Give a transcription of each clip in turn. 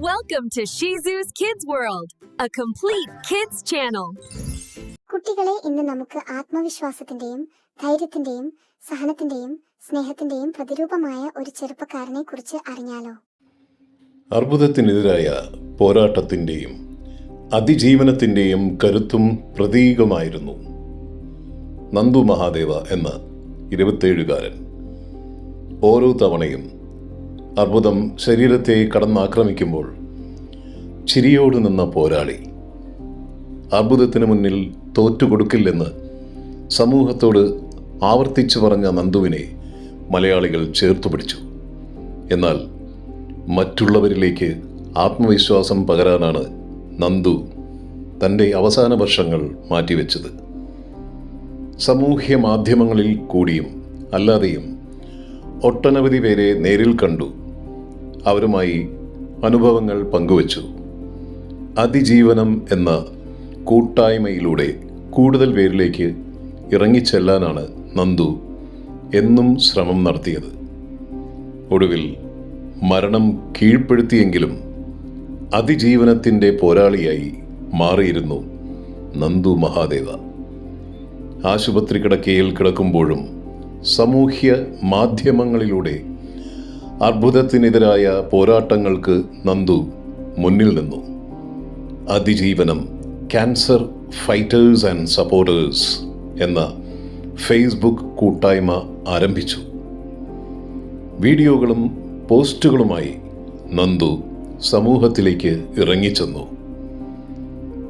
Welcome to Shizu's Kids World, a complete kids channel. കുട്ടികളെ, ഇന്ന് നമുക്ക് ആത്മവിശ്വാസത്തിന്റെയും ധൈര്യത്തിന്റെയും സഹനത്തിന്റെയും സ്നേഹത്തിന്റെയും പ്രതിരൂപമായ ഒരു ചെറുപ്പക്കാരനെ കുറിച്ച് അറിഞ്ഞാലോ? അർബുദത്തിനെതിരായ പോരാട്ടത്തിന്റെയും അതിജീവനത്തിന്റെയും കരുത്തും പ്രതീകമായിരുന്നു നന്ദു മഹാദേവ എന്ന 27-കാരൻ. ഓരോ തവണയും അർബുദം ശരീരത്തെ കടന്നാക്രമിക്കുമ്പോൾ ചിരിയോട് നിന്ന പോരാളി. അർബുദത്തിന് മുന്നിൽ തോറ്റുകൊടുക്കില്ലെന്ന് സമൂഹത്തോട് ആവർത്തിച്ചു പറഞ്ഞ നന്ദുവിനെ മലയാളികൾ ചേർത്തുപിടിച്ചു. എന്നാൽ മറ്റുള്ളവരിലേക്ക് ആത്മവിശ്വാസം പകരാനാണ് നന്ദു തൻ്റെ അവസാന വർഷങ്ങൾ മാറ്റിവെച്ചത്. സാമൂഹ്യ മാധ്യമങ്ങളിൽ കൂടിയും അല്ലാതെയും ഒട്ടനവധി പേരെ നേരിൽ കണ്ടു, അവരുമായി അനുഭവങ്ങൾ പങ്കുവച്ചു. അതിജീവനം എന്ന കൂട്ടായ്മയിലൂടെ കൂടുതൽ പേരിലേക്ക് ഇറങ്ങിച്ചെല്ലാനാണ് നന്ദു എന്നും ശ്രമം നടത്തിയത്. ഒടുവിൽ മരണം കീഴ്പ്പെടുത്തിയെങ്കിലും അതിജീവനത്തിൻ്റെ പോരാളിയായി മാറിയിരുന്നു നന്ദു മഹാദേവ. ആശുപത്രി കിടക്കയിൽ കിടക്കുമ്പോഴും സാമൂഹ്യ മാധ്യമങ്ങളിലൂടെ അർബുദത്തിനെതിരായ പോരാട്ടങ്ങൾക്ക് നന്ദു മുന്നിൽ നിന്നു. അതിജീവനം ക്യാൻസർ ഫൈറ്റേഴ്സ് ആൻഡ് സപ്പോർട്ടേഴ്സ് എന്ന ഫേസ്ബുക്ക് കൂട്ടായ്മ ആരംഭിച്ചു. വീഡിയോകളും പോസ്റ്റുകളുമായി നന്ദു സമൂഹത്തിലേക്ക് ഇറങ്ങിച്ചെന്നു.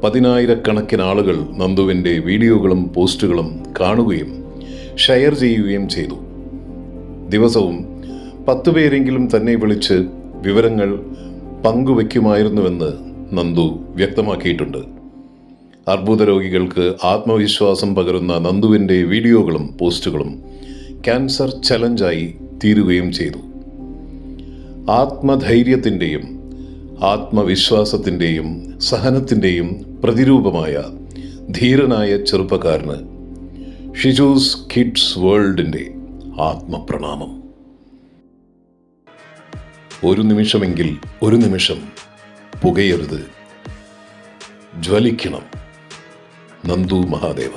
10,000-കണക്കിന് ആളുകൾ നന്ദുവിൻ്റെ വീഡിയോകളും പോസ്റ്റുകളും കാണുകയും ഷെയർ ചെയ്യുകയും ചെയ്തു. ദിവസവും 10 പേരെങ്കിലും തന്നെ വിളിച്ച് വിവരങ്ങൾ പങ്കുവയ്ക്കുമായിരുന്നുവെന്ന് നന്ദു വ്യക്തമാക്കിയിട്ടുണ്ട്. അർബുദ രോഗികൾക്ക് ആത്മവിശ്വാസം പകരുന്ന നന്ദുവിൻ്റെ വീഡിയോകളും പോസ്റ്റുകളും ക്യാൻസർ ചലഞ്ചായി തീരുകയും ചെയ്തു. ആത്മധൈര്യത്തിൻ്റെയും ആത്മവിശ്വാസത്തിൻ്റെയും സഹനത്തിൻ്റെയും പ്രതിരൂപമായ ധീരനായ ചെറുപ്പക്കാരന് ഷിജൂസ് കിഡ്സ് വേൾഡിൻ്റെ ആത്മപ്രണാമം. ഒരു നിമിഷമെങ്കിൽ ഒരു നിമിഷം പുകയരുത്, ജ്വലിക്കണം. നന്ദു മഹാദേവ.